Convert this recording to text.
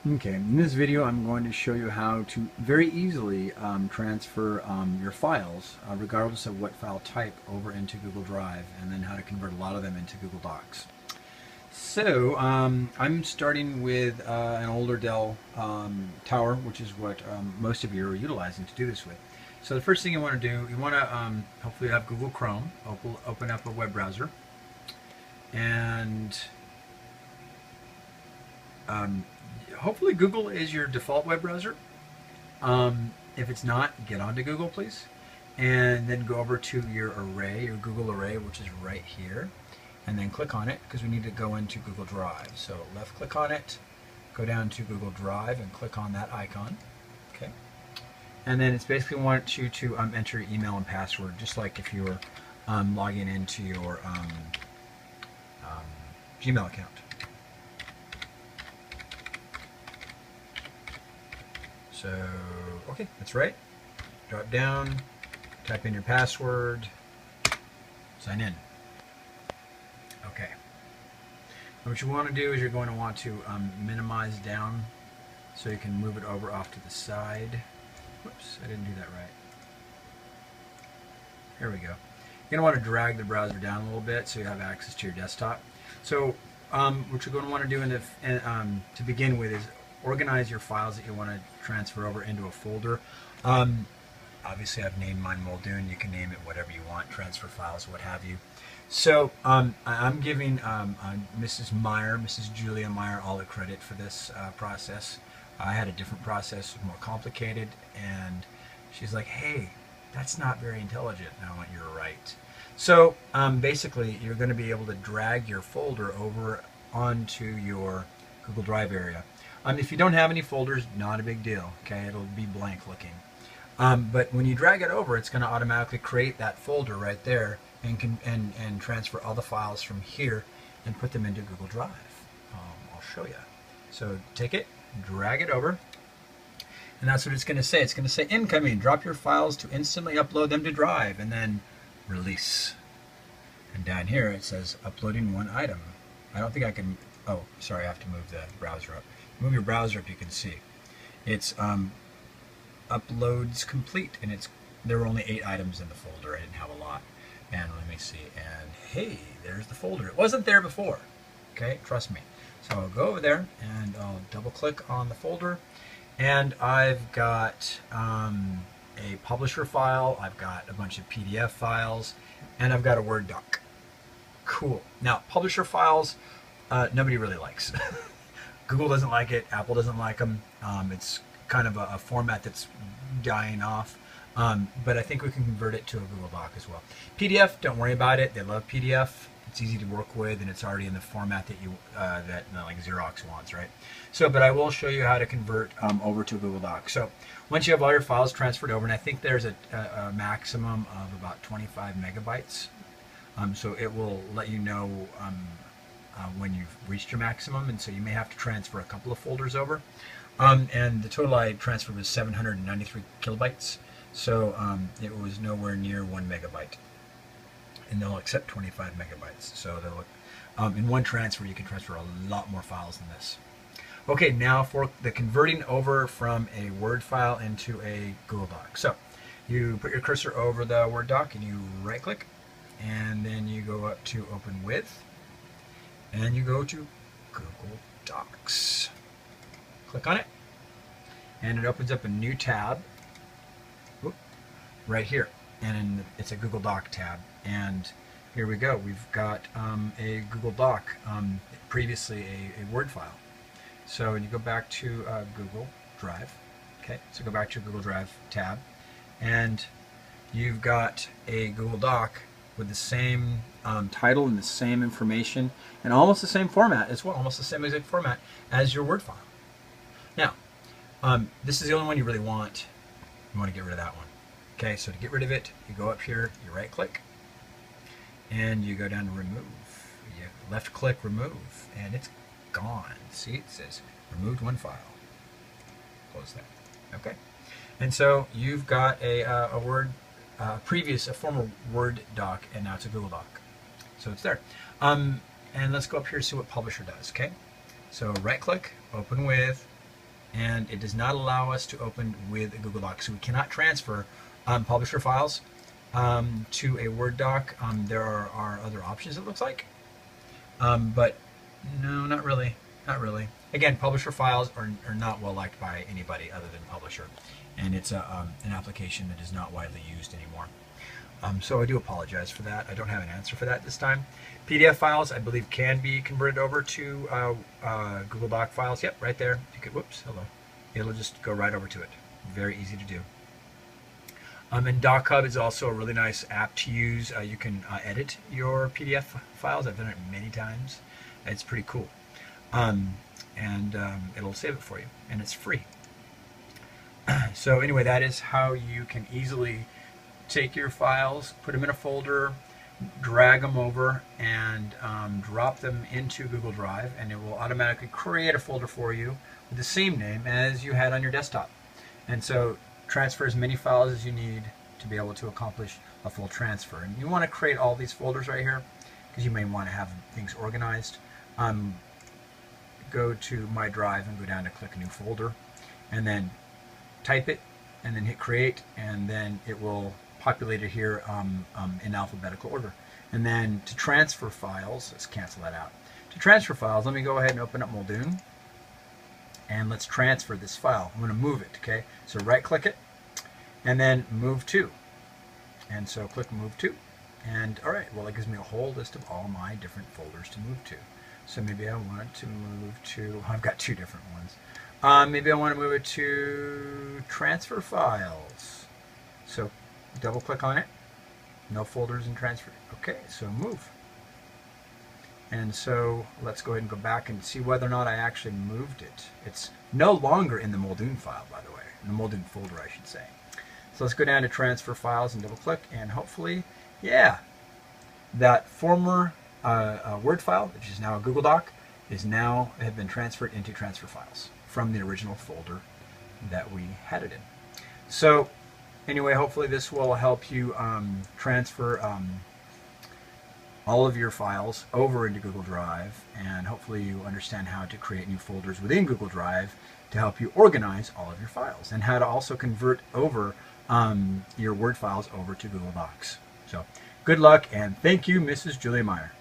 Okay, in this video I'm going to show you how to very easily transfer your files, regardless of what file type, over into Google Drive, and then how to convert a lot of them into Google Docs. So I'm starting with an older Dell tower, which is what most of you are utilizing to do this with. So the first thing you want to do, you want to hopefully have Google Chrome, open up a web browser, and hopefully Google is your default web browser. If it's not, get onto Google, please. And then go over to your array, your Google array, which is right here. And then click on it, because we need to go into Google Drive. So left click on it, go down to Google Drive and click on that icon. Okay. And then it's basically want you to enter your email and password, just like if you were logging into your Gmail account. So, okay, that's right. Drop down, type in your password, sign in. Okay. What you want to do is you're going to want to minimize down so you can move it over off to the side. Whoops, I didn't do that right. Here we go. You're going to want to drag the browser down a little bit so you have access to your desktop. So what you're going to want to do to begin with is organize your files that you want to transfer over into a folder. Obviously I've named mine Muldoon. You can name it whatever you want, transfer files, what have you. So I'm giving Mrs. Meyer, Mrs. Julia Meyer, all the credit for this process. I had a different process, more complicated, and she's like, hey, that's not very intelligent. And I went, you're right. So basically you're going to be able to drag your folder over onto your Google Drive area. If you don't have any folders, not a big deal. Okay, it'll be blank looking. But when you drag it over, it's going to automatically create that folder right there and transfer all the files from here and put them into Google Drive. I'll show you. So take it, drag it over, and that's what it's going to say. It's going to say incoming. Drop your files to instantly upload them to Drive, and then release. And down here it says uploading one item. I don't think I can. Oh, sorry, I have to move the browser up. Move your browser up, you can see. It's uploads complete, and there were only 8 items in the folder. I didn't have a lot. And let me see, and hey, there's the folder. It wasn't there before, okay? Trust me. So I'll go over there, and I'll double-click on the folder, and I've got a publisher file, I've got a bunch of PDF files, and I've got a Word doc. Cool. Now, publisher files, nobody really likes. Google doesn't like it, Apple doesn't like them. It's kind of a format that's dying off. But I think we can convert it to a Google Doc as well. PDF, don't worry about it. They love PDF. It's easy to work with, and it's already in the format that like Xerox wants, right? So, but I will show you how to convert over to Google Doc. So, once you have all your files transferred over, and I think there's a maximum of about 25 megabytes. So it will let you know when you've reached your maximum, and so you may have to transfer a couple of folders over. And the total I transferred was 793 kilobytes. So it was nowhere near 1 megabyte, and they'll accept 25 megabytes. So they'll, in one transfer, you can transfer a lot more files than this. Okay, now for the converting over from a Word file into a Google Doc. So you put your cursor over the Word doc, and you right-click, and then you go up to Open With, and you go to Google Docs. Click on it, and it opens up a new tab. Right here, and it's a Google Doc tab, and here we go. We've got a Google Doc, previously a Word file. So when you go back to Google Drive, okay, so go back to your Google Drive tab, and you've got a Google Doc with the same title and the same information and almost the same format as well, almost the same exact format as your Word file. Now, this is the only one you really want. You want to get rid of that one. Okay, so to get rid of it, you go up here, you right click, and you go down to remove. You left click remove, and it's gone. See, it says removed one file. Close that. Okay, and so you've got a former Word doc, and now it's a Google Doc. So it's there. And let's go up here and see what Publisher does. Okay, so right click, open with, and it does not allow us to open with a Google Doc. So we cannot transfer publisher files to a Word doc. There are other options, it looks like, but no, not really. Not really. Again, publisher files are not well liked by anybody other than publisher, and it's an application that is not widely used anymore. So I do apologize for that. I don't have an answer for that this time. PDF files, I believe, can be converted over to Google Doc files. Yep, right there. You could, whoops, hello. It'll just go right over to it. Very easy to do. And DocHub is also a really nice app to use. You can edit your PDF files. I've done it many times. It's pretty cool. It'll save it for you, and it's free. So anyway, that is how you can easily take your files, put them in a folder, drag them over, and drop them into Google Drive, and it will automatically create a folder for you with the same name as you had on your desktop. And so transfer as many files as you need to be able to accomplish a full transfer. And you want to create all these folders right here because you may want to have things organized. Go to My Drive and go down to click New Folder, and then type it, and then hit Create, and then it will populate it here in alphabetical order. And then to transfer files, let's cancel that out. To transfer files, let me go ahead and open up Muldoon, and let's transfer this file. I'm going to move it, okay? So right-click it, and then Move To. And so click Move To, and all right, well, it gives me a whole list of all my different folders to move to. So maybe I want to move to, I've got two different ones. Maybe I want to move it to Transfer Files. So double click on it. No folders in transfer. Okay, so move. And so let's go ahead and go back and see whether or not I actually moved it. It's no longer in the Muldoon file, by the way. In the Muldoon folder, I should say. So let's go down to Transfer Files and double click, and hopefully, yeah, that former Word file, which is now a Google Doc, is now have been transferred into Transfer Files from the original folder that we had it in. So anyway, hopefully this will help you transfer all of your files over into Google Drive, and hopefully you understand how to create new folders within Google Drive to help you organize all of your files, and how to also convert over your Word files over to Google Docs. So good luck, and thank you, Mrs. Julia Meyer.